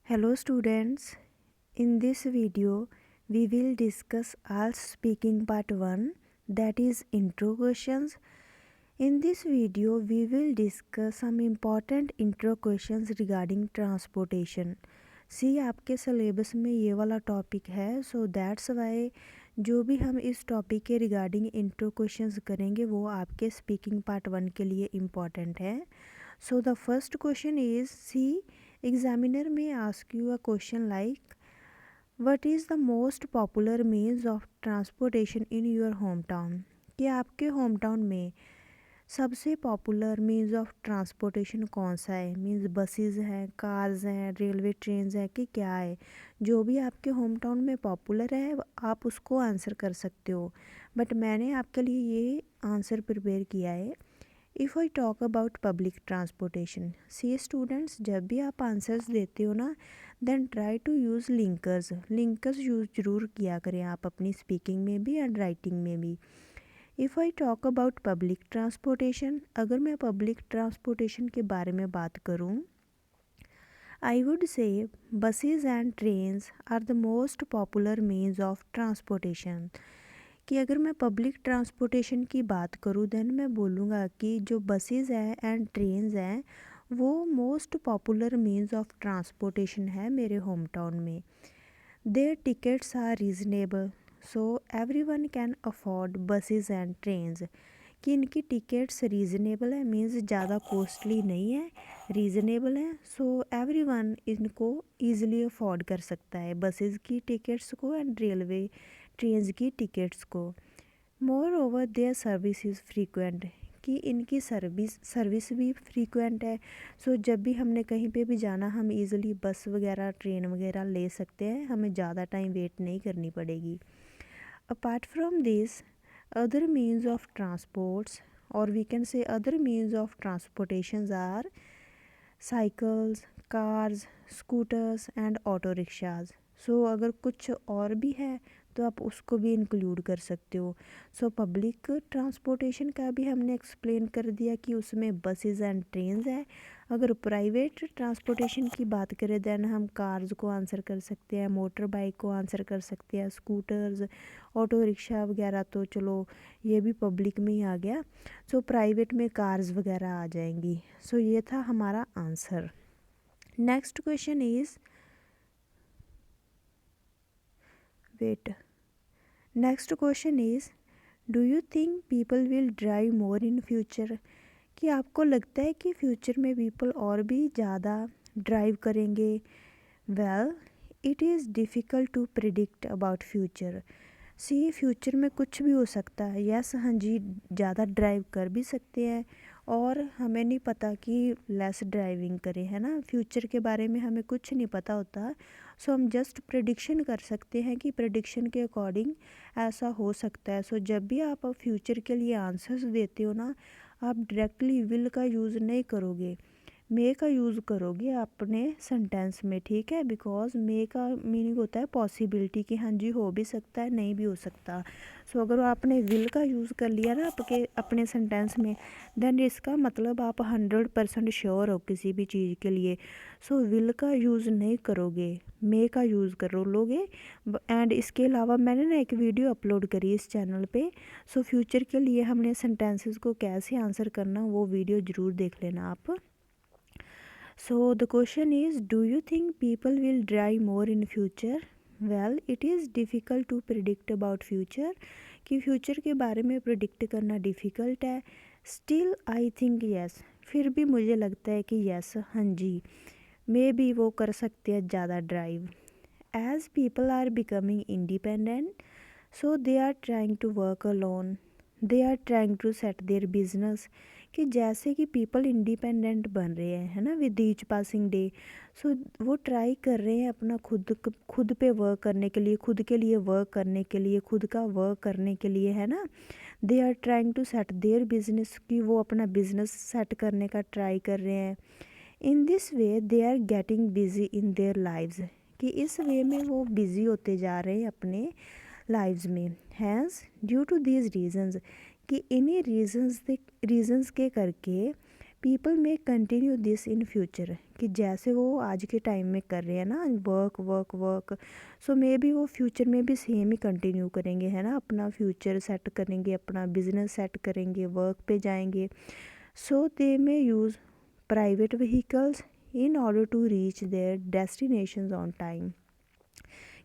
Hello students, in this video we will discuss ALS speaking part 1, that is intro questions. In this video we will discuss some important intro questions regarding transportation. सी आपके syllabus में ये वाला topic है, so that's why जो भी हम इस topic के रिगार्डिंग इंट्रो क्वेश्चंस करेंगे वो आपके स्पीकिंग पार्ट 1 के लिए इम्पॉर्टेंट है. So the first question is, see, examiner may ask you a question like, what is the most popular means of transportation in your hometown? कि आपके home town में सबसे पॉपुलर मीन्स ऑफ ट्रांसपोर्टेशन कौन सा है. Means buses हैं, cars हैं, railway trains हैं कि क्या है. जो भी आपके होम टाउन में पॉपुलर है आप उसको आंसर कर सकते हो, बट मैंने आपके लिए ये आंसर प्रिपेयर किया है. If I talk about public transportation, see students, जब भी आप आंसर्स देते हो ना, then try to use linkers use ज़रूर किया करें आप अपनी स्पीकिंग में भी एंड राइटिंग में भी. If I talk about public transportation, अगर मैं पब्लिक ट्रांसपोर्टेशन के बारे में बात करूँ, I would say buses and trains are the most popular means of transportation. कि अगर मैं पब्लिक ट्रांसपोर्टेशन की बात करूँ देन मैं बोलूँगा कि जो बसेस हैं एंड ट्रेन्स हैं वो most popular means of transportation है मेरे होम टाउन में. Their tickets are reasonable, so everyone can afford buses and trains. कि इनकी टिकट्स रीज़नेबल है, मीन्स ज़्यादा कॉस्टली नहीं है, रीज़नेबल है, सो एवरीवन इनको ईज़िली अफोर्ड कर सकता है, बसेस की टिकट्स को एंड रेलवे ट्रेन्स की टिकट्स को. Moreover their service is frequent, कि इनकी सर्विस भी फ्रीक्वेंट है. सो जब भी हमने कहीं पे भी जाना हम इजीली बस वगैरह ट्रेन वगैरह ले सकते हैं, हमें ज़्यादा टाइम वेट नहीं करनी पड़ेगी. Apart from this other means of transports, और we can say other means of transportations are cycles, cars, scooters and auto rickshaws. So अगर कुछ और भी है तो आप उसको भी इंक्लूड कर सकते हो. सो पब्लिक ट्रांसपोर्टेशन का भी हमने एक्सप्लेन कर दिया कि उसमें बसेस एंड ट्रेन्स है. अगर प्राइवेट ट्रांसपोर्टेशन की बात करें देन हम कार्स को आंसर कर सकते हैं, मोटर बाइक को आंसर कर सकते हैं, स्कूटर्स, ऑटो रिक्शा वगैरह तो चलो ये भी पब्लिक में ही आ गया. सो प्राइवेट में कार्स वगैरह आ जाएंगी. सो ये था हमारा आंसर. Next question is, wait, next question is, do you think people will drive more in future. कि आपको लगता है कि फ्यूचर में पीपल और भी ज़्यादा ड्राइव करेंगे. Well, it is difficult to predict about future. See future में कुछ भी हो सकता है. यस, हाँ जी, ज़्यादा ड्राइव कर भी सकते हैं और हमें नहीं पता कि लेस ड्राइविंग करें, है ना. फ्यूचर के बारे में हमें कुछ नहीं पता होता. सो हम जस्ट प्रेडिक्शन कर सकते हैं कि प्रेडिक्शन के अकॉर्डिंग ऐसा हो सकता है. सो जब भी आप फ्यूचर के लिए आंसर्स देते हो ना, आप डायरेक्टली विल का यूज़ नहीं करोगे, मे का यूज़ करोगे अपने सेंटेंस में, ठीक है. बिकॉज मे का मीनिंग होता है पॉसिबिलिटी, कि हाँ जी हो भी सकता है, नहीं भी हो सकता. सो अगर आपने विल का यूज़ कर लिया ना आपके अपने सेंटेंस में, देन इसका मतलब आप 100% श्योर हो किसी भी चीज़ के लिए. सो विल का यूज़ नहीं करोगे, मे का यूज़ करो लोगे. एंड इसके अलावा मैंने ना एक वीडियो अपलोड करी इस चैनल पे. सो फ्यूचर के लिए हमने सेंटेंसेस को कैसे आंसर करना वो वीडियो ज़रूर देख लेना आप. So the question is, do you think people will drive more in future? Well, it is difficult to predict about future, कि फ्यूचर के बारे में प्रिडिक्ट करना डिफ़िकल्ट है. स्टिल आई थिंक येस, फिर भी मुझे लगता है कि येस, हाँ जी, मे बी वो कर सकते हैं ज़्यादा drive. As people are becoming independent, so they are trying to work alone, they are trying to set their business. कि जैसे कि पीपल इंडिपेंडेंट बन रहे हैं, है ना, विद ईच पासिंग डे. सो वो ट्राई कर रहे हैं अपना खुद पे वर्क करने के लिए, खुद के लिए वर्क करने के लिए, खुद का वर्क करने के लिए, है ना. They are trying to set their business, कि वो अपना बिजनेस सेट करने का ट्राई कर रहे हैं. In this way they are getting busy in their lives, कि इस वे में वो बिज़ी होते जा रहे हैं अपने लाइव्स में. Hence due to these reasons, कि इन्हीं रीजंस के करके पीपल में कंटिन्यू दिस इन फ्यूचर, कि जैसे वो आज के टाइम में कर रहे हैं ना work work work, so may be वो फ्यूचर में भी सेम ही कंटिन्यू करेंगे, है ना, अपना फ्यूचर सेट करेंगे, अपना बिजनेस सेट करेंगे, वर्क पे जाएंगे। So they may use private vehicles in order to reach their destinations on time,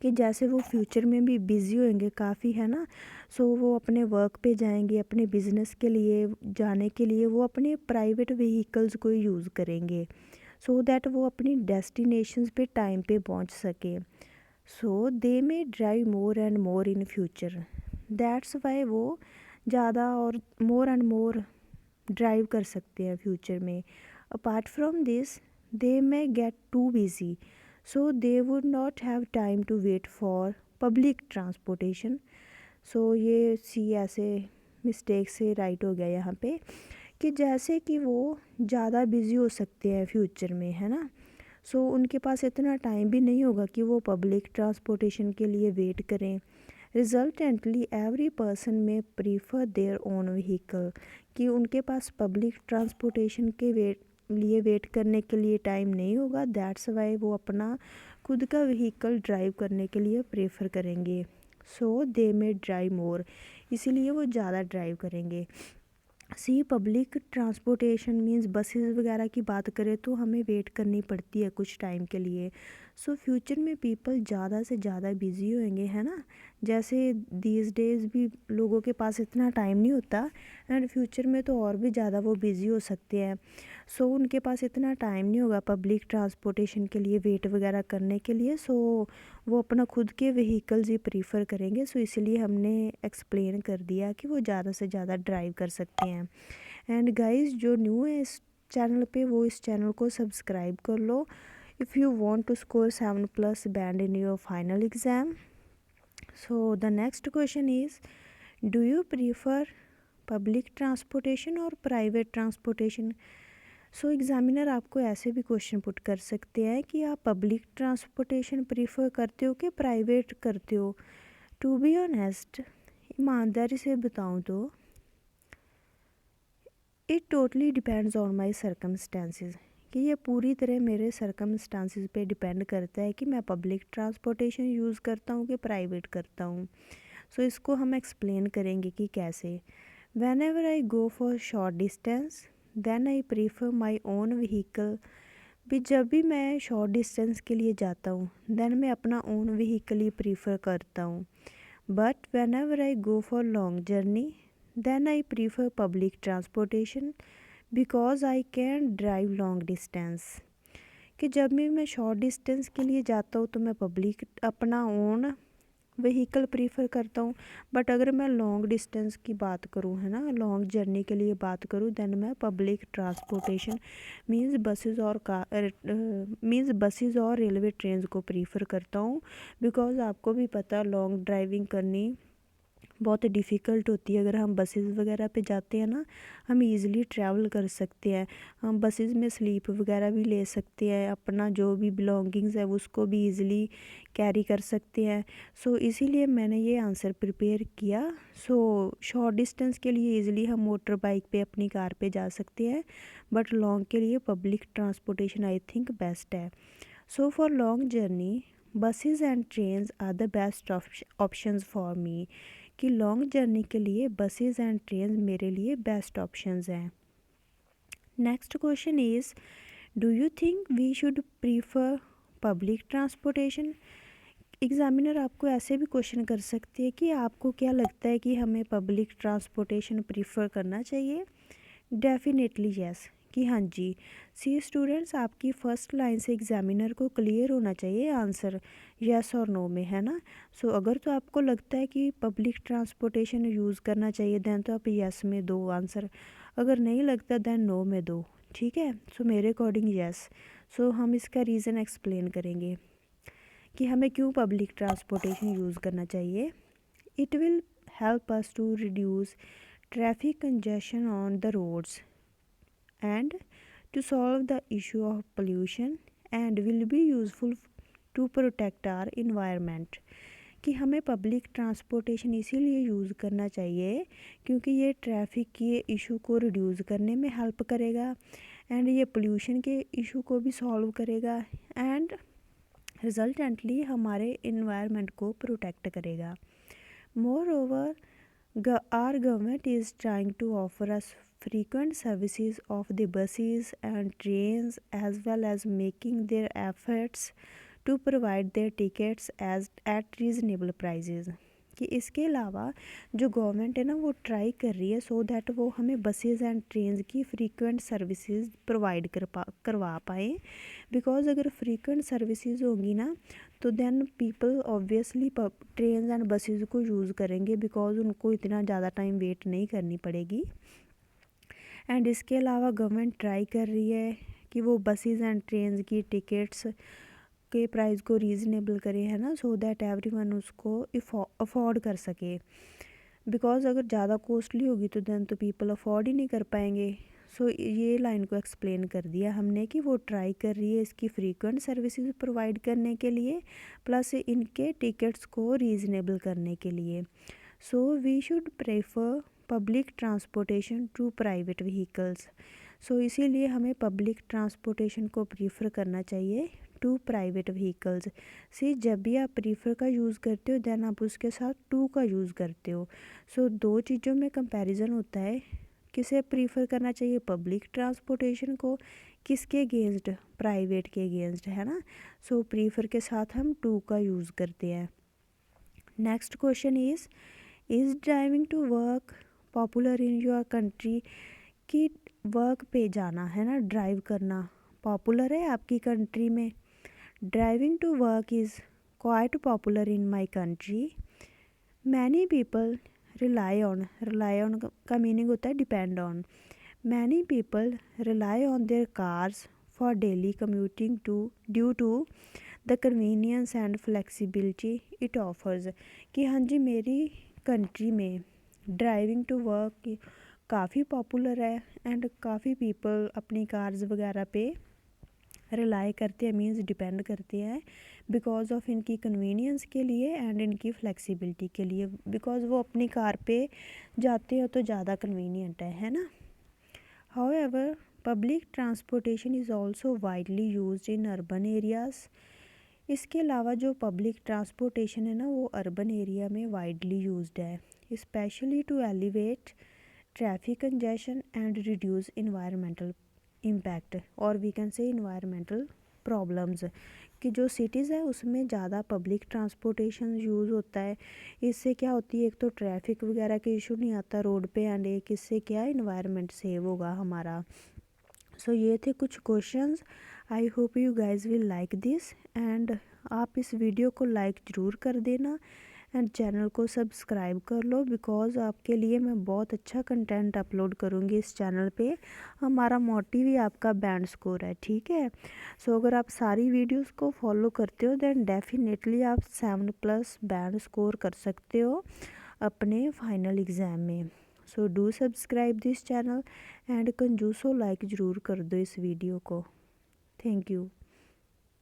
कि जैसे वो फ्यूचर में भी बिज़ी होंगे काफ़ी, है ना, सो वो अपने वर्क पे जाएंगे, अपने बिज़नेस के लिए जाने के लिए वो अपने प्राइवेट व्हीकल्स को यूज़ करेंगे, सो दैट वो अपनी डेस्टिनेशंस पे टाइम पे पहुंच सके। So they may drive more and more in future, that's why वो ज़्यादा और मोर एंड मोर ड्राइव कर सकते हैं फ्यूचर में। Apart from this they may get too busy, so they would not have time to wait for public transportation. So ये सी ऐसे मिस्टेक से राइट हो गया यहाँ पे, कि जैसे कि वो ज़्यादा बिज़ी हो सकते हैं फ्यूचर में, है ना, सो उनके पास इतना टाइम भी नहीं होगा कि वो पब्लिक ट्रांसपोर्टेशन के लिए वेट करें। रिजल्टेंटली एवरी पर्सन में प्रीफर देयर ओन व्हीकल, कि उनके पास पब्लिक ट्रांसपोर्टेशन के लिए वेट करने के लिए टाइम नहीं होगा, दैट्स वाई वो अपना खुद का व्हीकल ड्राइव करने के लिए प्रेफर करेंगे। सो दे मे ड्राइव मोर, इसीलिए वो ज़्यादा ड्राइव करेंगे। सी पब्लिक ट्रांसपोर्टेशन मींस बसेस वगैरह की बात करें तो हमें वेट करनी पड़ती है कुछ टाइम के लिए। सो फ्यूचर में पीपल ज़्यादा से ज़्यादा बिजी होंगे, है ना, जैसे दीज डेज़ भी लोगों के पास इतना टाइम नहीं होता, एंड फ्यूचर में तो और भी ज़्यादा वो बिज़ी हो सकते हैं। सो उनके पास इतना टाइम नहीं होगा पब्लिक ट्रांसपोर्टेशन के लिए वेट वगैरह करने के लिए, सो वो अपना खुद के व्हीकल्स ही प्रीफर करेंगे। सो इसलिए हमने एक्सप्लेन कर दिया कि वो ज़्यादा से ज़्यादा ड्राइव कर सकते हैं। एंड गाइस जो न्यू है इस चैनल पे वो इस चैनल को सब्सक्राइब कर लो if you want to score 7+ band in your final exam. So the next question is, do you prefer public transportation or private transportation. So examiner आपको ऐसे भी क्वेश्चन पुट कर सकते हैं कि आप पब्लिक ट्रांसपोर्टेशन प्रीफर करते हो कि प्राइवेट करते हो। टू बी ऑनेस्ट, ईमानदारी से बताऊं तो it totally depends on my circumstances, कि ये पूरी तरह मेरे सर्कमस्टांसिस पे डिपेंड करता है कि मैं पब्लिक ट्रांसपोर्टेशन यूज़ करता हूँ कि प्राइवेट करता हूँ। सो इसको हम एक्सप्लेन करेंगे कि कैसे। Whenever I go for short distance then I prefer my own vehicle, भी जब भी मैं शॉर्ट डिस्टेंस के लिए जाता हूँ देन मैं अपना ओन व्हीकल ही प्रीफर करता हूँ। But whenever I go for long journey then I prefer public transportation because I can drive long distance, कि जब भी मैं शॉर्ट डिस्टेंस के लिए जाता हूँ तो मैं पब्लिक अपना ओन व्हीकल प्रीफर करता हूँ। बट अगर मैं लॉन्ग डिस्टेंस की बात करूँ, है ना, लॉन्ग जर्नी के लिए बात करूँ, देन मैं पब्लिक ट्रांसपोर्टेशन मींस बसेस और रेलवे ट्रेन को प्रीफर करता हूँ। बिकॉज़ आपको भी पता लॉन्ग ड्राइविंग करनी बहुत डिफ़िकल्ट होती है। अगर हम बसेस वगैरह पे जाते हैं ना, हम इजीली ट्रैवल कर सकते हैं, हम बसेस में स्लीप वगैरह भी ले सकते हैं, अपना जो भी बिलोंगिंग्स है उसको भी इजीली कैरी कर सकते हैं। सो इसीलिए मैंने ये आंसर प्रिपेयर किया। सो शॉर्ट डिस्टेंस के लिए इजीली हम मोटर बाइक पे अपनी कार पे जा सकते हैं, बट लॉन्ग के लिए public transportation I think best है। So for long journey buses and trains are the best options for me, कि लॉन्ग जर्नी के लिए बसेस एंड ट्रेन मेरे लिए बेस्ट ऑप्शंस हैं। Next question is, do you think we should prefer public transportation. Examiner आपको ऐसे भी question कर सकते हैं कि आपको क्या लगता है कि हमें पब्लिक ट्रांसपोर्टेशन प्रीफर करना चाहिए। डेफिनेटली यस, कि हाँ जी। सी स्टूडेंट्स, आपकी फ़र्स्ट लाइन से एग्ज़ामिनर को क्लियर होना चाहिए आंसर यस और नो में, है ना। सो अगर तो आपको लगता है कि पब्लिक ट्रांसपोर्टेशन यूज़ करना चाहिए दैन तो आप यस में दो आंसर, अगर नहीं लगता दैन नो में दो, ठीक है। सो मेरे अकॉर्डिंग यस। सो हम इसका रीज़न एक्सप्लेन करेंगे कि हमें क्यों पब्लिक ट्रांसपोर्टेशन यूज़ करना चाहिए। It will help us to reduce traffic congestion on the roads and to solve the issue of pollution and will be useful to protect our environment, कि हमें public transportation इसीलिए use करना चाहिए क्योंकि ये traffic के इशू को reduce करने में हेल्प करेगा एंड ये पोल्यूशन के इशू को भी सॉल्व करेगा एंड रिजल्टेंटली हमारे इन्वायरमेंट को प्रोटेक्ट करेगा। More over our government is trying to offer us frequent services of the buses and trains as well as making their efforts to provide their tickets as at reasonable prices। कि इसके अलावा जो government है ना वो try कर रही है सो दैट वो हमें बसेस एंड ट्रेन्स की फ्रीक्वेंट सर्विसेज प्रोवाइड करवा पाए। बिकॉज अगर फ्रीक्वेंट सर्विसेज होंगी ना तो then people obviously train and buses को यूज़ करेंगे बिकॉज उनको इतना ज़्यादा टाइम वेट नहीं करनी पड़ेगी। एंड इसके अलावा गवर्नमेंट ट्राई कर रही है कि वो बसेस एंड ट्रेन की टिकट्स के प्राइस को रीज़नेबल करे, है ना, सो दैट एवरीवन उसको अफोर्ड कर सके। बिकॉज अगर ज़्यादा कॉस्टली होगी तो देन तो पीपल अफोर्ड ही नहीं कर पाएंगे। सो ये लाइन को एक्सप्लेन कर दिया हमने कि वो ट्राई कर रही है इसकी फ्रीक्वेंट सर्विसेज प्रोवाइड करने के लिए प्लस इनके टिकट्स को रीज़नेबल करने के लिए। So we should prefer public transportation to private vehicles. So इसीलिए हमें पब्लिक ट्रांसपोर्टेशन को प्रीफर करना चाहिए टू प्राइवेट व्हीकल्स। सी जब भी आप प्रीफर का यूज़ करते हो देन आप उसके साथ टू का यूज़ करते हो। सो दो चीज़ों में कंपैरिजन होता है, किसे प्रीफर करना चाहिए, पब्लिक ट्रांसपोर्टेशन को, किसके अगेंस्ट, प्राइवेट के अगेंस्ट, है ना। सो प्रीफर के साथ हम टू का यूज़ करते हैं। Next question is driving to work popular in your country. कि वर्क पे जाना, है ना, ड्राइव करना पॉपुलर है आपकी कंट्री में। Driving to work is quite popular in my country. Many people rely on का मीनिंग होता है depend on. Many people rely on their cars for daily commuting due to the convenience and flexibility it offers. कि हाँ जी मेरी country में driving to work काफ़ी popular है एंड काफ़ी पीपल अपनी कार्स वगैरह पे रिलाई करते हैं, मीन्स डिपेंड करते हैं बिकॉज ऑफ इनकी कन्वीनियंस के लिए एंड इनकी फ्लेक्सिबिलिटी के लिए। बिकॉज वो अपनी कार पे जाते हो तो ज़्यादा कन्वीनियंट है ना। However public transportation is also widely used in urban areas. इसके अलावा जो पब्लिक ट्रांसपोर्टेशन है ना वो अर्बन एरिया में वाइडली यूज्ड है, specially to elevate traffic congestion and reduce environmental impact or we can say environmental problems. कि जो सिटीज़ है उसमें ज़्यादा पब्लिक ट्रांसपोर्टेशन यूज़ होता है। इससे क्या होती है, एक तो ट्रैफिक वगैरह के इशू नहीं आता रोड पे एंड एक इससे क्या इन्वायरमेंट सेव होगा हमारा। सो ये थे कुछ questions. I hope you guys will like this and आप इस वीडियो को लाइक ज़रूर कर देना एंड चैनल को सब्सक्राइब कर लो बिकॉज़ आपके लिए मैं बहुत अच्छा कंटेंट अपलोड करूँगी इस चैनल पे। हमारा मोटिव ही आपका बैंड स्कोर है, ठीक है। सो अगर आप सारी वीडियोस को फॉलो करते हो देन डेफिनेटली आप 7+ बैंड स्कोर कर सकते हो अपने फाइनल एग्ज़ाम में। So do subscribe this channel and कंजूसो लाइक ज़रूर कर दो इस वीडियो को। Thank you.